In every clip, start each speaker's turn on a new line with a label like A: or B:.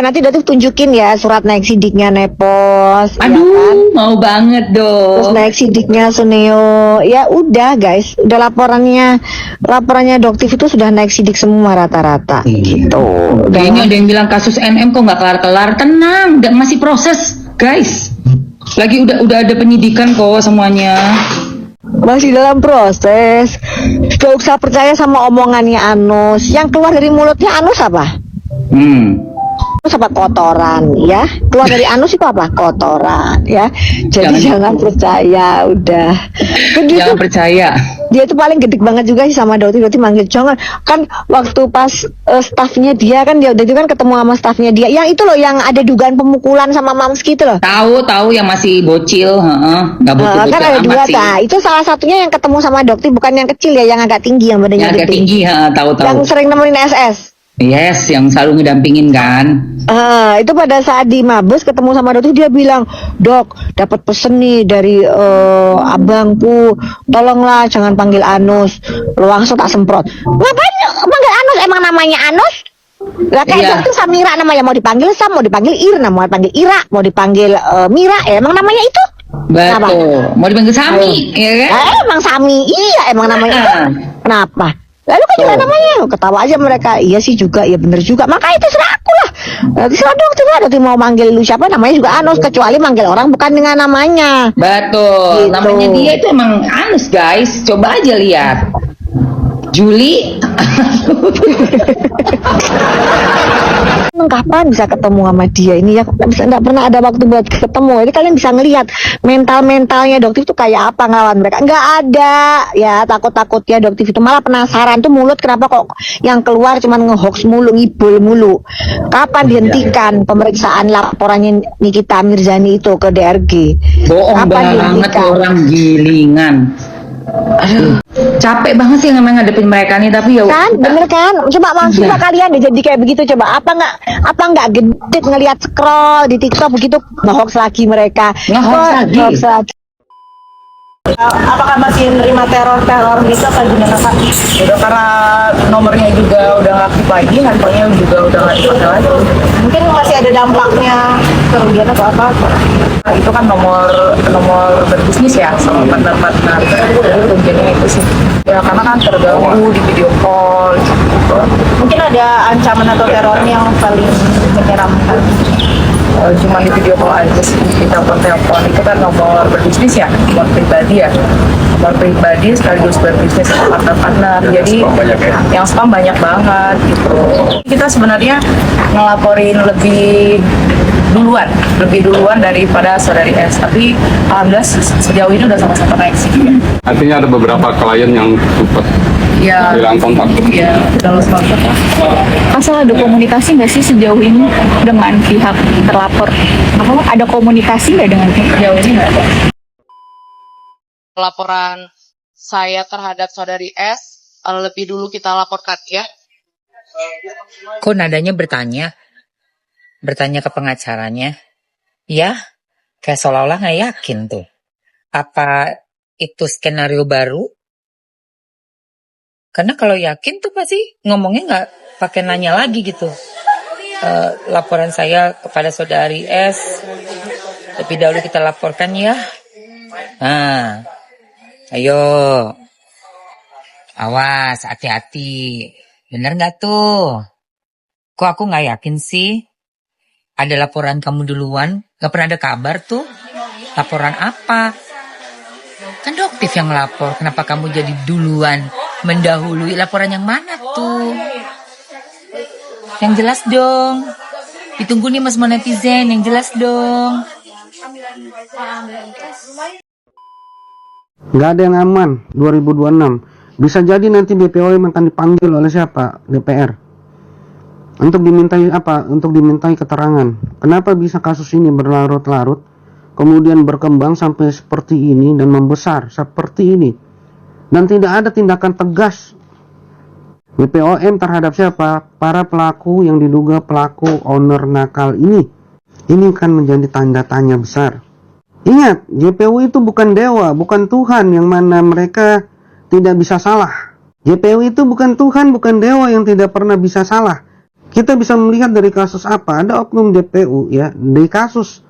A: nanti Datuk tunjukin ya surat naik sidiknya Nepos.
B: Aduh,
A: ya kan?
B: mau banget
A: Terus
B: dong.
A: naik sidiknya Suneo. Ya udah guys, udah laporannya Doktif itu sudah naik sidik semua rata-rata. Gitu.
B: Kayaknya ada yang bilang kasus MM kok nggak kelar-kelar. Tenang, masih proses, guys. Lagi udah ada penyidikan kok semuanya.
A: Masih dalam proses. Gak usah percaya sama omongannya Anus. Yang keluar dari mulutnya Anus apa? Anus apa? Kotoran ya. Keluar dari Anus itu apa? Kotoran ya. Jadi jangan percaya, udah.
B: Jangan percaya.
A: Dia itu paling gedik banget juga sih sama Doktif. Doktif manggil jangan. Kan waktu pas staffnya dia kan dia kan ketemu sama staffnya dia. Yang itu loh yang ada dugaan pemukulan sama Mamski itu loh.
B: Tahu yang masih bocil, nggak bocil-bocil
A: kan ada
B: amat
A: dua
B: sih.
A: itu salah satunya yang ketemu sama Doktif, bukan yang kecil ya, yang agak tinggi, yang badannya
B: Yang agak
A: gede.
B: tinggi, tahu.
A: Yang sering nemenin SS.
B: Yes, yang selalu ngedampingin kan.
A: Itu pada saat di Mabes ketemu sama Doktif, dia bilang, Dok, dapat pesen nih dari abangku, tolonglah jangan panggil Anus. Langsung tak semprot. Ngapain panggil Anus? Emang namanya Anus? Lah kayak Doktif Samira namanya, mau dipanggil Sam, mau dipanggil Irna, mau dipanggil Ira, mau dipanggil Mira, emang namanya itu?
B: Betul. Mau dipanggil Sami, ya kan?
A: Emang Sami, iya emang namanya itu. Kenapa? Lalu kan juga namanya, ketawa aja mereka. Iya sih juga, ya bener juga. Maka itu serah aku lah. Serah Doktif mau manggil lu siapa, namanya juga Anus. Kecuali manggil orang bukan dengan namanya.
B: Betul.
A: Gitu.
B: Namanya dia itu emang Anus, guys. Coba aja lihat. Juli.
A: Kapan bisa ketemu sama dia ini ya, nggak pernah ada waktu buat ketemu. Ini kalian bisa ngelihat mentalnya Doktif itu kayak apa ngelawan mereka. Nggak ada ya, takutnya Doktif itu, malah penasaran tuh mulut kenapa kok yang keluar cuman ngehoax mulu, ngibul mulu. Kapan dihentikan pemeriksaan laporannya Nikita Mirzani itu ke DRG?
B: Bohong
A: Kapan
B: banget orang gilingan. Aduh, capek banget sih memang ngadepin mereka nih, tapi ya
A: kan bener kan. Coba kalian deh jadi kayak begitu, coba apa nggak gedek ngelihat scroll di TikTok begitu, ngehoax lagi mereka.
B: Ngehoax lagi.
C: Apakah masih nerima teror gitu apa gimana Kak? Udah, karena nomornya juga udah nggak aktif lagi, handphonenya juga udah nggak dipakai lagi. Mungkin masih ada dampaknya kerugian atau apa? Nah, itu kan nomor berbisnis ya sama partner kerugiannya itu sih. Ya karena kan terganggu di video call gitu. Mungkin ada ancaman atau terornya yang paling menyeramkan. Cuma di video call aja sih, di telepon itu kan nomor berbisnis ya, nomor pribadi sekaligus berbisnis sama partner, jadi yang spam banyak banget gitu. Kita sebenarnya ngelaporin lebih duluan daripada saudari S, tapi alhamdulillah sejauh ini udah sama-sama naik sih.
D: Artinya ada beberapa klien yang sempat hilang kontak.
C: Ya, udah lost kontak.
E: Asal ada komunikasi nggak sih sejauh ini dengan pihak terlapor? Ada komunikasi nggak dengan pihak?
C: Sejauh ini nggak ada.
F: Laporan saya terhadap saudari S lebih dulu kita laporkan ya.
G: Kok nadanya bertanya ke pengacaranya? Ya, kayak seolah-olah nggak yakin tuh. Apa itu skenario baru? Karena kalau yakin tuh pasti ngomongnya nggak pakai nanya lagi gitu. Laporan saya kepada saudari S lebih dahulu kita laporkan ya. Nah, ayo, awas, hati-hati. Bener nggak tuh? Kok aku nggak yakin sih? Ada laporan kamu duluan, nggak pernah ada kabar tuh. Laporan apa? Kan Doktif yang ngelapor, kenapa kamu jadi duluan mendahului? Laporan yang mana tuh? Yang jelas dong. Ditunggu nih mas netizen, yang jelas dong.
H: Nggak ada yang aman 2026. Bisa jadi nanti BPOM akan dipanggil oleh siapa? DPR. Untuk dimintai apa? Untuk dimintai keterangan. Kenapa bisa kasus ini berlarut-larut, kemudian berkembang sampai seperti ini dan membesar seperti ini, dan tidak ada tindakan tegas BPOM terhadap siapa? Para pelaku yang diduga pelaku owner nakal ini. Ini kan menjadi tanda tanya besar. Ingat, JPU itu bukan dewa, bukan Tuhan yang mana mereka tidak bisa salah. JPU itu bukan Tuhan, bukan dewa yang tidak pernah bisa salah. Kita bisa melihat dari kasus apa, ada oknum DPU ya, di kasus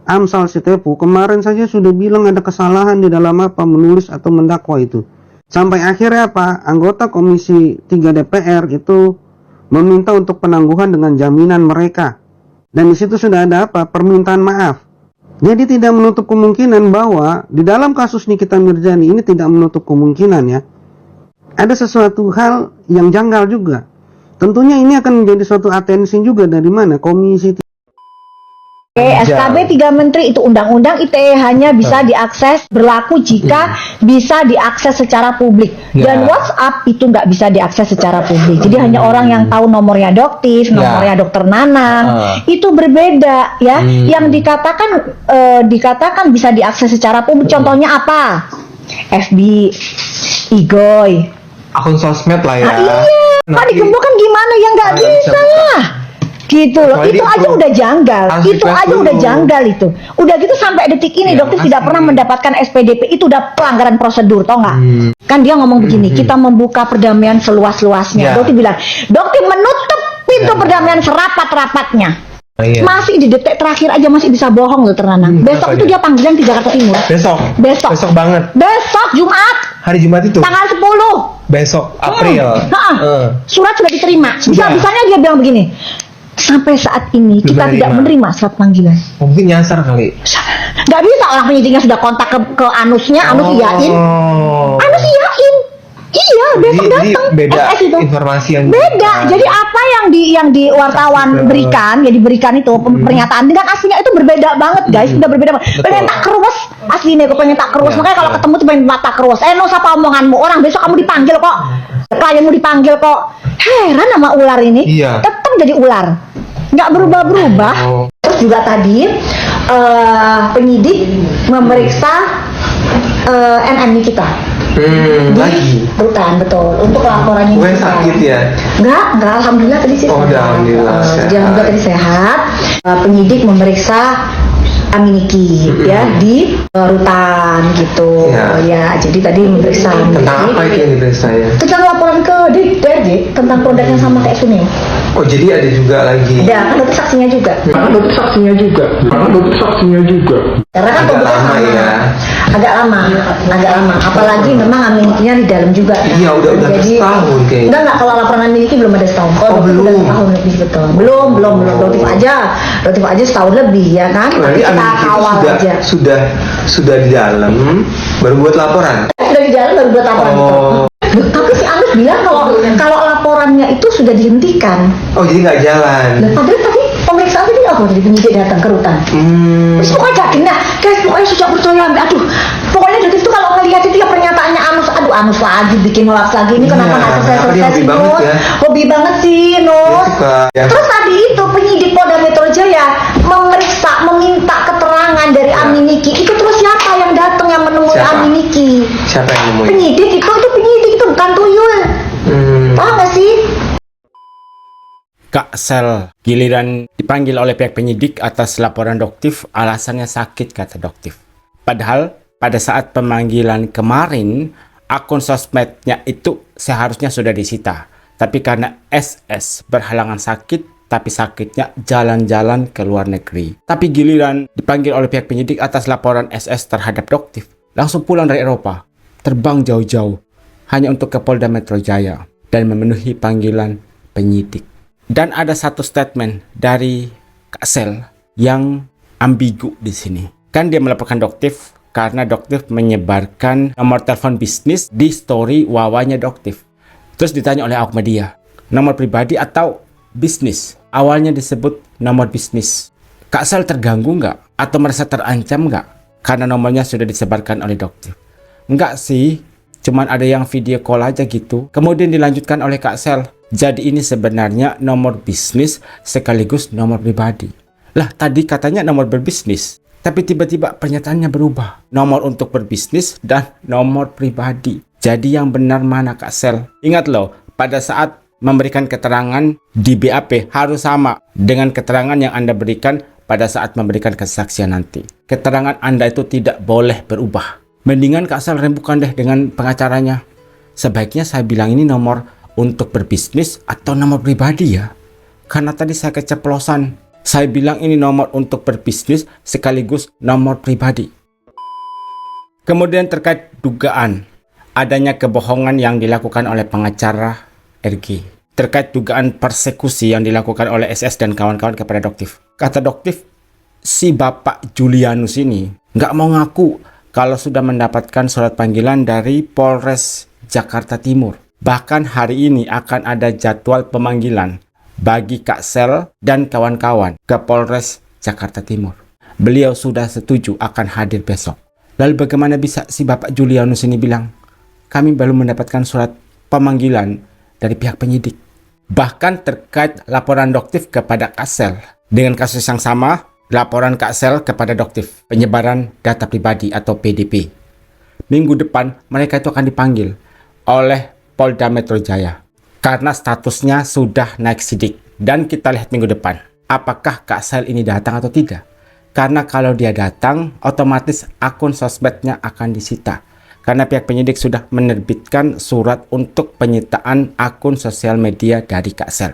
H: Amsal Sitepu kemarin saja sudah bilang ada kesalahan di dalam apa, menulis atau mendakwa itu. Sampai akhirnya apa, anggota Komisi 3 DPR itu meminta untuk penangguhan dengan jaminan mereka. Dan di situ sudah ada apa, permintaan maaf. Jadi tidak menutup kemungkinan bahwa di dalam kasus Nikita Mirzani ini tidak menutup kemungkinan ya, ada sesuatu hal yang janggal juga. Tentunya ini akan menjadi suatu atensi juga dari mana Komisi
A: SKB 3 Menteri itu undang-undang ITE hanya bisa diakses, berlaku jika bisa diakses secara publik. Dan WhatsApp itu nggak bisa diakses secara publik. Jadi hanya orang yang tahu nomornya Doktif, nomornya Dokter Nanang, itu berbeda ya. Yang dikatakan bisa diakses secara publik. Contohnya apa? FB, Igoy,
I: akun sosmed lah ya.
A: iya. Pak digembokkan gimana ya, nggak bisa lah. Gitu loh, itu aja udah janggal, itu. Udah gitu sampai detik ini Doktif tidak pernah mendapatkan SPDP, itu udah pelanggaran prosedur, tau nggak? Kan dia ngomong begini, kita membuka perdamaian seluas-luasnya. Doktif bilang, Doktif menutup pintu perdamaian serapat-rapatnya. Masih di detik terakhir aja masih bisa bohong loh Ternanang. Besok itu dia panggilan di Jakarta Timur. Besok banget. Besok Jumat.
I: Hari Jumat itu.
A: Tanggal 10.
I: Besok April.
A: Surat sudah diterima. Bisanya dia bilang begini. Sampai saat ini kita tidak menerima surat panggilan.
I: Mungkin nyasar kali.
A: Nggak bisa, orang penyidiknya sudah kontak ke Anusnya, Anus iyain. Iya, besok datang.
I: Beda
A: SS itu.
I: informasi yang
A: beda. Jadi apa yang di wartawan berikan, ya diberikan itu pernyataan dengan aslinya itu berbeda banget, guys. Udah berbeda banget. Pengen tak keruas aslinya, gue pengen tak keruas. Makanya kalau ketemu tuh pengen tak keruas. No, siapa omonganmu? Orang besok kamu dipanggil kok. Klienmu dipanggil kok. Heran sama ular ini. Tetap jadi ular. Nggak berubah-berubah. Terus juga tadi penyidik memeriksa NN kita.
I: Lagi
A: Rutan, betul, untuk laporannya.
I: Gue sakit ya?
A: Enggak, alhamdulillah tadi sih sehat.
I: Alhamdulillah
A: Alhamdulillah tadi sehat. Penyidik memeriksa Aminiki ya di rutan gitu. Ya, jadi tadi memeriksa Aminiki.
I: Tentang apa itu yang diperiksa ya?
A: Tentang laporan ke DPRD tentang produk yang sama kayak Sunil.
I: Oh, jadi ada juga lagi.
A: Ada, kan itu saksinya juga. Karena kan
I: agak lama ya.
A: Agak lama. Apalagi memang Aminikinya di dalam juga.
I: Iya, udah
A: Jadi,
I: setahun kayaknya.
A: Enggak, kalau laporan Aminiki belum ada setahun.
I: Belum.
A: Udah setahun lebih, betul. Belum. Relatif aja setahun lebih ya kan.
I: Berarti
A: Tapi kita
I: Aminiki
A: awal aja.
I: sudah di dalam baru buat laporan.
A: Sudah di jalan baru buat laporan itu. Tapi si Anus bilang kalau laporannya itu sudah dihentikan.
I: Oh, jadi nggak jalan.
A: Padahal tadi pemeriksaan tadi apa? Jadi penyidik datang ke rutan. Terus pokoknya yakin, nah guys, pokoknya sejak percaya, pokoknya dari itu kalau ngelihat itu ya pernyataannya Anus lagi bikin hoax lagi, ini kenapa nggak selesai sih Nus? Hobi banget sih Nus. Terus tadi itu penyidik Polda Metro Jaya meminta keterangan dari Aminiki, itu terus siapa yang datang yang menemui Aminiki?
I: Siapa yang nemuin?
A: Penyidik itu bukan tuyul. Paham nggak sih?
J: Kak Sel giliran dipanggil oleh pihak penyidik atas laporan Doktif, alasannya sakit, kata Doktif. Padahal pada saat pemanggilan kemarin akun sosmednya itu seharusnya sudah disita, tapi karena SS berhalangan sakit, tapi sakitnya jalan-jalan ke luar negeri. Tapi giliran dipanggil oleh pihak penyidik atas laporan SS terhadap Doktif, langsung pulang dari Eropa, terbang jauh-jauh hanya untuk ke Polda Metro Jaya dan memenuhi panggilan penyidik. Dan ada satu statement dari Kak Sel yang ambigu di sini. Kan dia melaporkan Doktif karena Doktif menyebarkan nomor telepon bisnis di story wawanya Doktif. Terus ditanya oleh awak media, nomor pribadi atau bisnis? Awalnya disebut nomor bisnis. Kak Sel terganggu nggak? Atau merasa terancam nggak? Karena nomornya sudah disebarkan oleh Doktif. Enggak sih, cuman ada yang video call aja gitu. Kemudian dilanjutkan oleh Kak Sel, jadi ini sebenarnya nomor bisnis sekaligus nomor pribadi. Lah tadi katanya nomor berbisnis, tapi tiba-tiba pernyataannya berubah. Nomor untuk berbisnis dan nomor pribadi. Jadi yang benar mana Kak Sel? Ingat loh, pada saat memberikan keterangan di BAP harus sama dengan keterangan yang Anda berikan pada saat memberikan kesaksian nanti. Keterangan Anda itu tidak boleh berubah. Mendingan Kak Sel rembukan deh dengan pengacaranya. Sebaiknya saya bilang ini nomor untuk berbisnis atau nomor pribadi ya. karena tadi saya keceplosan. Saya bilang ini nomor untuk berbisnis sekaligus nomor pribadi. Kemudian terkait dugaan adanya kebohongan yang dilakukan oleh pengacara RG. Terkait dugaan persekusi yang dilakukan oleh SS dan kawan-kawan kepada Doktif. Kata Doktif, si Bapak Julianus ini nggak mau ngaku kalau sudah mendapatkan surat panggilan dari Polres Jakarta Timur. Bahkan hari ini akan ada jadwal pemanggilan bagi Kak Sel dan kawan-kawan ke Polres Jakarta Timur. Beliau sudah setuju akan hadir besok. Lalu bagaimana bisa si Bapak Julianus ini bilang, kami belum mendapatkan surat pemanggilan dari pihak penyidik. Bahkan terkait laporan Doktif kepada Kak Sel. Dengan kasus yang sama, laporan Kak Sel kepada Doktif, penyebaran data pribadi atau PDP. Minggu depan mereka itu akan dipanggil oleh Polda Metro Jaya. Karena statusnya sudah naik sidik. Dan kita lihat minggu depan, apakah Kak Sel ini datang atau tidak. Karena kalau dia datang, otomatis akun sosmednya akan disita. Karena pihak penyidik sudah menerbitkan surat untuk penyitaan akun sosial media dari Kak Sel.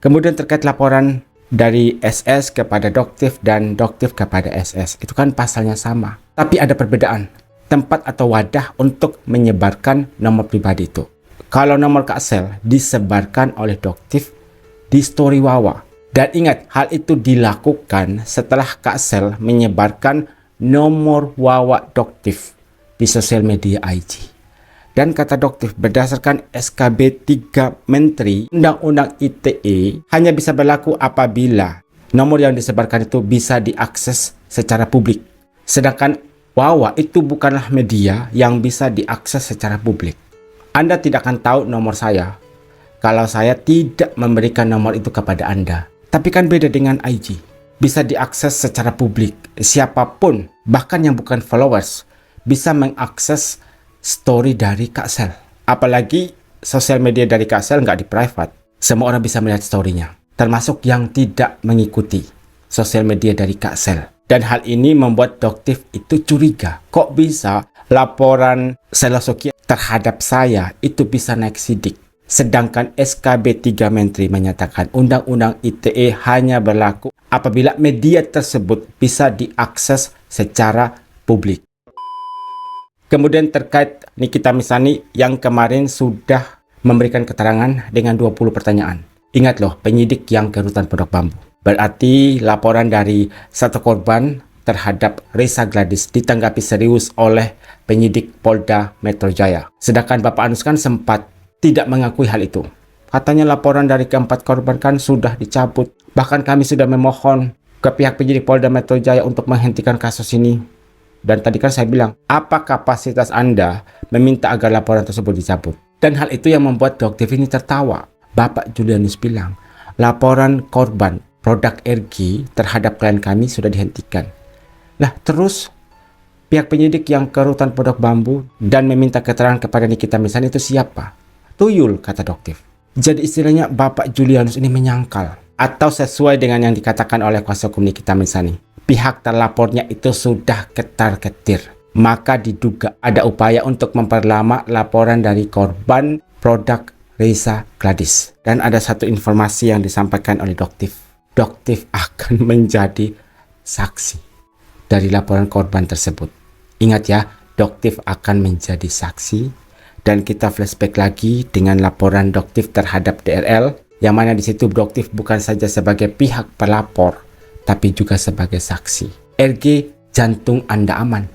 J: Kemudian terkait laporan dari SS kepada Doktif dan Doktif kepada SS, itu kan pasalnya sama. Tapi ada perbedaan, tempat atau wadah untuk menyebarkan nomor pribadi itu. Kalau nomor Kak Sel disebarkan oleh Doktif di story Wawa. Dan ingat, hal itu dilakukan setelah Kak Sel menyebarkan nomor Wawa Doktif di sosial media IG. Dan kata Doktif, berdasarkan SKB 3 Menteri Undang-Undang ITE hanya bisa berlaku apabila nomor yang disebarkan itu bisa diakses secara publik. Sedangkan Wawa itu bukanlah media yang bisa diakses secara publik. Anda tidak akan tahu nomor saya kalau saya tidak memberikan nomor itu kepada Anda. Tapi kan beda dengan IG. Bisa diakses secara publik. Siapapun, bahkan yang bukan followers, bisa mengakses story dari Kak Sel. Apalagi sosial media dari Kak Sel nggak di private. Semua orang bisa melihat story-nya. Termasuk yang tidak mengikuti sosial media dari Kak Sel. Dan hal ini membuat Doktif itu curiga. Kok bisa laporan Selosoki terhadap saya itu bisa naik sidik? Sedangkan SKB 3 Menteri menyatakan Undang-Undang ITE hanya berlaku apabila media tersebut bisa diakses secara publik. Kemudian terkait Nikita Mirzani yang kemarin sudah memberikan keterangan dengan 20 pertanyaan. Ingat loh, penyidik yang ke Rutan Pondok Bambu. Berarti laporan dari satu korban terhadap Reza Gladys ditanggapi serius oleh penyidik Polda Metro Jaya. Sedangkan Bapak Anus kan sempat tidak mengakui hal itu. Katanya laporan dari keempat korban kan sudah dicabut. Bahkan kami sudah memohon ke pihak penyidik Polda Metro Jaya untuk menghentikan kasus ini. Dan tadi kan saya bilang, apa kapasitas Anda meminta agar laporan tersebut dicabut? Dan hal itu yang membuat Doktif ini tertawa. Bapak Julianus bilang, laporan korban produk RG terhadap klien kami sudah dihentikan. Lah terus pihak penyidik yang ke Rutan Pondok Bambu dan meminta keterangan kepada Nikita Mirzani itu siapa? Tuyul, kata Doktif. Jadi istilahnya Bapak Julianus ini menyangkal. Atau sesuai dengan yang dikatakan oleh kuasa hukum Nikita Mirzani, pihak terlapornya itu sudah ketar-ketir. Maka diduga ada upaya untuk memperlama laporan dari korban produk Reza Gladys. Dan ada satu informasi yang disampaikan oleh Doktif. Doktif akan menjadi saksi dari laporan korban tersebut. Ingat ya, Doktif akan menjadi saksi. Dan kita flashback lagi dengan laporan Doktif terhadap DRL, yang mana di situ Doktif bukan saja sebagai pihak pelapor, tapi juga sebagai saksi. RG, jantung Anda aman?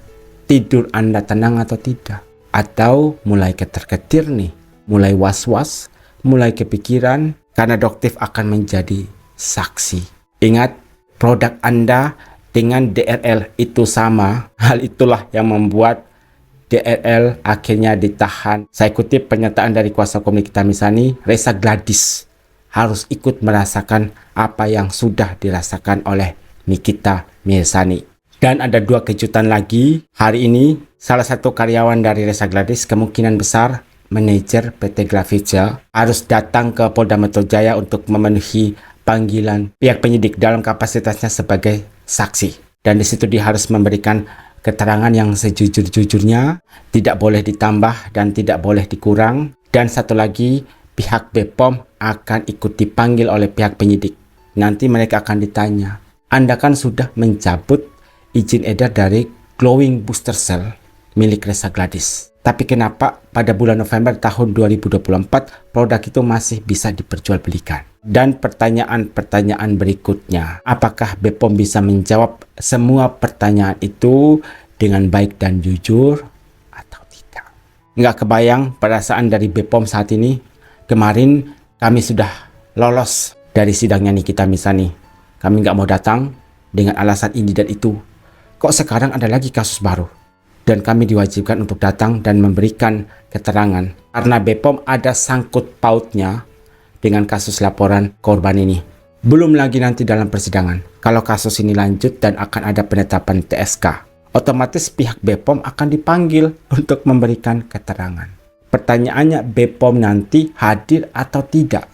J: Tidur Anda tenang atau tidak? Atau mulai ketar-ketir nih, mulai was-was, mulai kepikiran, karena Doktif akan menjadi saksi. Ingat, produk Anda dengan DRL itu sama. Hal itulah yang membuat DRL akhirnya ditahan. Saya kutip pernyataan dari kuasa hukum Nikita Mirzani, Reza Gladys harus ikut merasakan apa yang sudah dirasakan oleh Nikita Mirzani. Dan ada dua kejutan lagi. Hari ini, salah satu karyawan dari Reza Gladys, kemungkinan besar manajer PT Grafica, harus datang ke Polda Metro Jaya untuk memenuhi panggilan pihak penyidik dalam kapasitasnya sebagai saksi. Dan di situ dia harus memberikan keterangan yang sejujur-jujurnya, tidak boleh ditambah dan tidak boleh dikurang. Dan satu lagi, pihak BPOM akan ikut dipanggil oleh pihak penyidik. Nanti mereka akan ditanya, Anda kan sudah mencabut izin edar dari glowing booster cell milik Reza Gladys. Tapi kenapa pada bulan November tahun 2024 produk itu masih bisa diperjualbelikan? Dan pertanyaan-pertanyaan berikutnya, apakah BPOM bisa menjawab semua pertanyaan itu dengan baik dan jujur atau tidak? Nggak kebayang perasaan dari BPOM saat ini. Kemarin kami sudah lolos dari sidangnya Nikita Mirzani. Kami nggak mau datang dengan alasan ini dan itu. Kok sekarang ada lagi kasus baru? Dan kami diwajibkan untuk datang dan memberikan keterangan karena BPOM ada sangkut pautnya dengan kasus laporan korban ini. Belum lagi nanti dalam persidangan, kalau kasus ini lanjut dan akan ada penetapan TSK, otomatis pihak BPOM akan dipanggil untuk memberikan keterangan. Pertanyaannya, BPOM nanti hadir atau tidak?